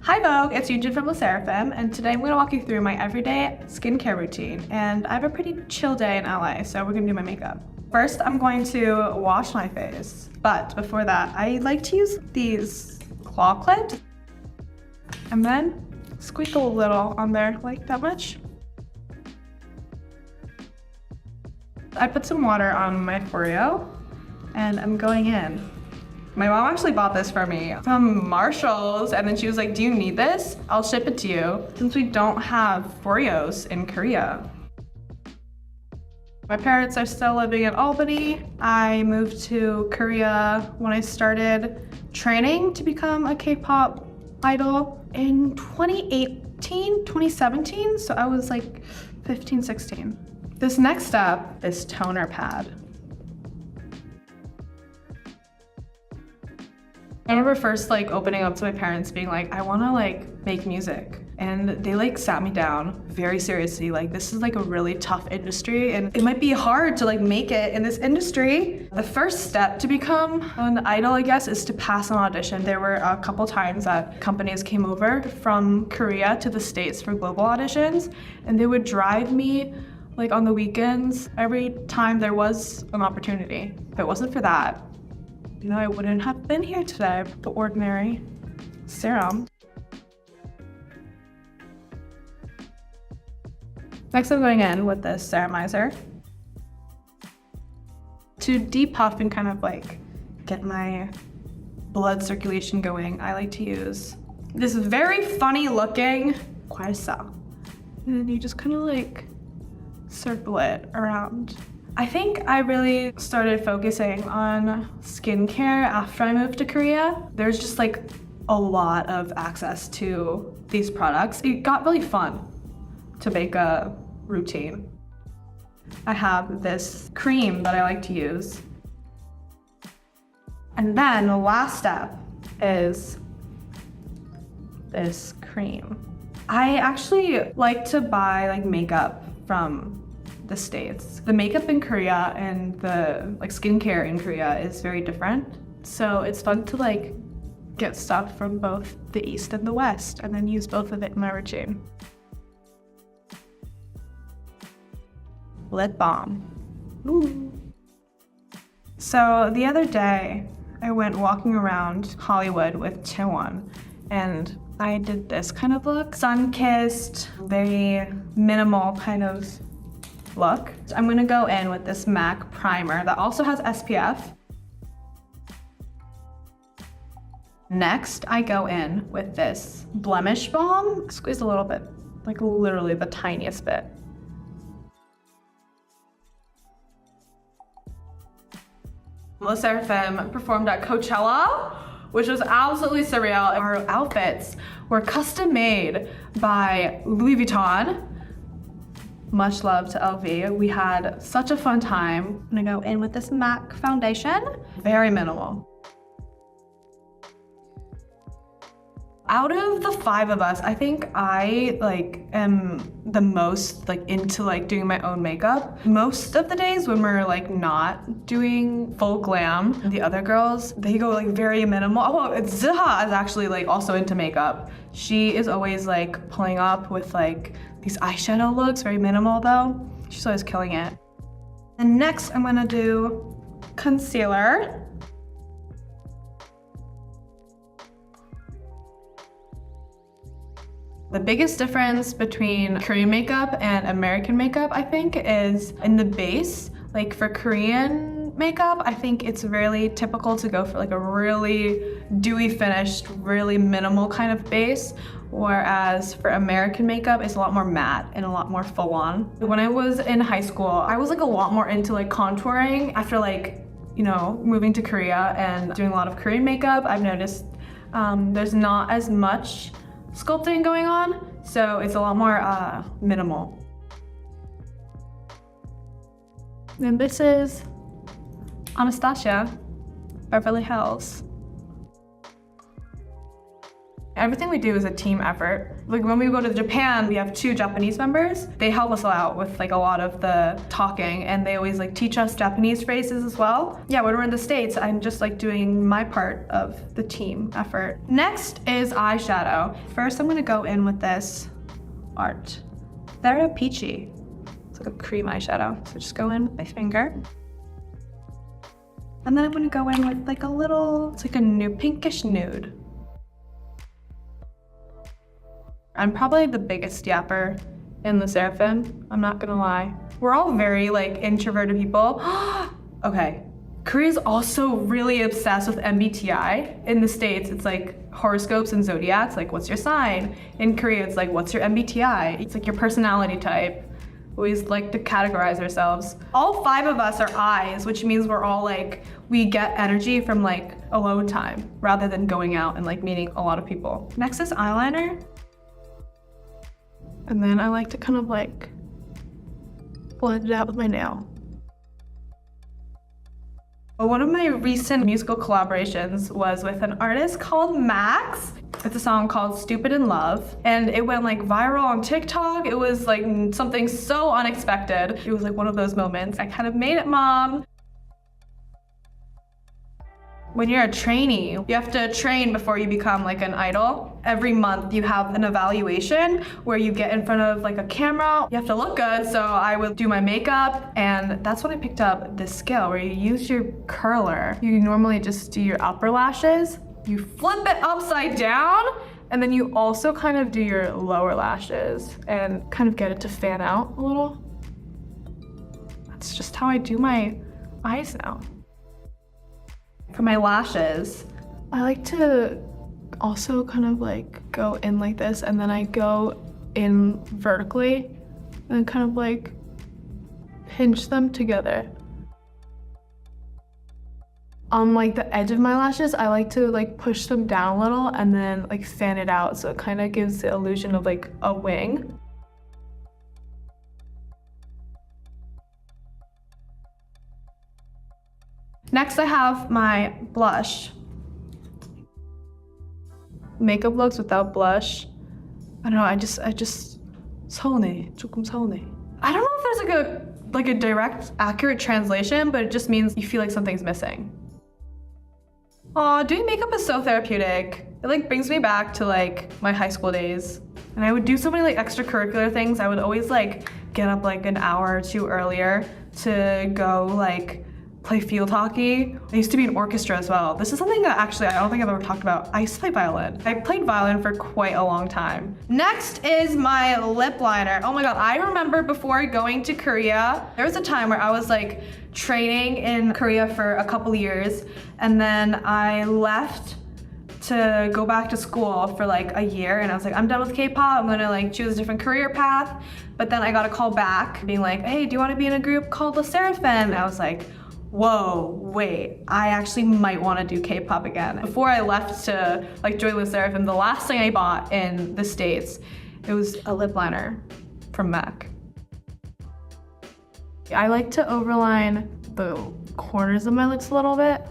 Hi Vogue, it's Yunjin from SSERAFIM, and today I'm going to walk you through my everyday skincare routine. And I have a pretty chill day in LA, so we're going to do my makeup. First, I'm going to wash my face, but before that, I like to use these claw clips and then squeak a little on there, like that much. I put some water on my Oreo, and I'm going in. My mom actually bought this for me from Marshall's, and then she was like, do you need this? I'll ship it to you, since we don't have Oreos in Korea. My parents are still living in Albany. I moved to Korea when I started training to become a K-pop idol in 2017, so I was like 15, 16. This next step is toner pad. I remember first opening up to my parents being like, I wanna make music. And they sat me down very seriously, this is a really tough industry and it might be hard to make it in this industry. The first step to become an idol, I guess, is to pass an audition. There were a couple times that companies came over from Korea to the States for global auditions, and they would drive me on the weekends every time there was an opportunity. If it wasn't for that, I wouldn't have been here today with the ordinary serum. Next, I'm going in with this cerumizer to depuff and kind of get my blood circulation going. I like to use this very funny looking Quasar, and then you just kind of circle it around. I think I really started focusing on skincare after I moved to Korea. There's just a lot of access to these products. It got really fun to make a routine. I have this cream that I like to use. And then the last step is this cream. I actually like to buy makeup from the States. The makeup in Korea and the skincare in Korea is very different. So it's fun to get stuff from both the East and the West and then use both of it in my routine. Lip balm. Ooh. So the other day, I went walking around Hollywood with Taewon, and I did this kind of look. Sun-kissed, very minimal kind of look. I'm gonna go in with this MAC primer that also has SPF. Next, I go in with this blemish balm. Squeeze a little bit, literally the tiniest bit. SSERAFIM performed at Coachella, which was absolutely surreal. Our outfits were custom made by Louis Vuitton. Much love to LV. We had such a fun time. I'm gonna go in with this MAC foundation. Very minimal. Out of the 5 of us, I think I am the most into doing my own makeup. Most of the days when we're not doing full glam, the other girls, they go very minimal. Oh, Ziha is actually also into makeup. She is always pulling up with these eyeshadow looks, very minimal though. She's always killing it. And next I'm gonna do concealer. The biggest difference between Korean makeup and American makeup, I think, is in the base. For Korean makeup, I think it's really typical to go for a really dewy finished, really minimal kind of base, whereas for American makeup, it's a lot more matte and a lot more full on. When I was in high school, I was a lot more into contouring. After moving to Korea and doing a lot of Korean makeup, I've noticed there's not as much sculpting going on, so it's a lot more minimal. And this is Anastasia, Beverly Hills. I Everything we do is a team effort. Like when we go to Japan, we have 2 Japanese members. They help us out with like a lot of the talking, and they always like teach us Japanese phrases as well. Yeah, when we're in the States, I'm just like doing my part of the team effort. Next is eyeshadow. First, I'm gonna go in with this art. They're peachy. It's like a cream eyeshadow. So just go in with my finger. And then I'm gonna go in with like a little, it's like a new pinkish nude. I'm probably the biggest yapper in the Seraphim, I'm not gonna lie. We're all very like introverted people. Okay, Korea's also really obsessed with MBTI. In the States, it's like horoscopes and zodiacs, like what's your sign? In Korea, it's like what's your MBTI? It's like your personality type. We always like to categorize ourselves. All 5 of us are I's, which means we're all like, we get energy from like alone time rather than going out and like meeting a lot of people. Next is eyeliner. And then I like to kind of like blend it out with my nail. One of my recent musical collaborations was with an artist called Max. It's a song called Stupid in Love, and it went like viral on TikTok. It was like something so unexpected. It was like one of those moments. I kind of made it, Mom. When you're a trainee, you have to train before you become like an idol. Every month you have an evaluation where you get in front of like a camera. You have to look good, so I would do my makeup, and that's when I picked up this skill where you use your curler. You normally just do your upper lashes, you flip it upside down, and then you also kind of do your lower lashes and kind of get it to fan out a little. That's just how I do my eyes now. For my lashes, I like to also kind of like go in like this, and then I go in vertically and kind of like pinch them together. On like the edge of my lashes, I like to like push them down a little and then like fan it out, so it kind of gives the illusion of like a wing. Next, I have my blush. Makeup looks without blush. I don't know, I just 서운해, 조금 서운해. I don't know if there's like a direct, accurate translation, but it just means you feel like something's missing. Aw, doing makeup is so therapeutic. It like brings me back to like my high school days. And I would do so many like extracurricular things. I would always like get up like an hour or 2 earlier to go like play field hockey. I used to be in orchestra as well. This is something that actually I don't think I've ever talked about. I used to play violin. I played violin for quite a long time. Next is my lip liner. Oh my God, I remember before going to Korea, there was a time where I was like training in Korea for a couple years, and then I left to go back to school for like a year, and I was like, I'm done with K-pop, I'm gonna like choose a different career path. But then I got a call back being like, hey, do you wanna be in a group called the SSERAFIM? And I was like, whoa, wait, I actually might want to do K-pop again. Before I left to like join the SSERAFIM, the last thing I bought in the States, it was a lip liner from MAC. I like to overline the corners of my lips a little bit.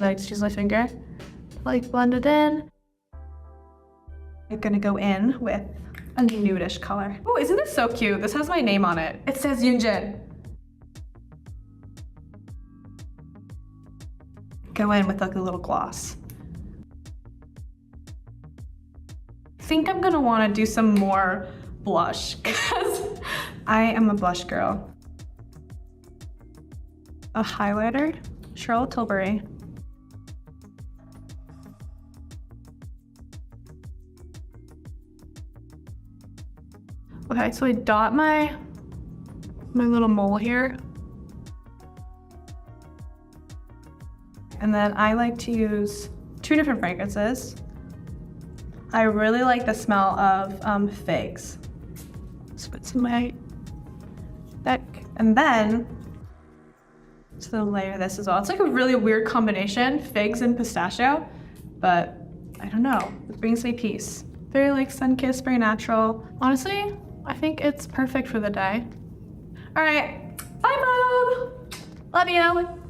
I like to use my finger to like blend it in. I'm gonna go in with a nudish color. Oh, isn't this so cute? This has my name on it. It says Yunjin. Go in with like a little gloss. I think I'm gonna wanna do some more blush because I am a blush girl. A highlighter, Charlotte Tilbury. Okay, so I dot my little mole here. And then I like to use 2 different fragrances. I really like the smell of figs. So it's in my neck. And then, so layer this as well. It's like a really weird combination, figs and pistachio, but I don't know, it brings me peace. Very like sun-kissed, very natural. Honestly, I think it's perfect for the day. All right, bye, Mom. Love you.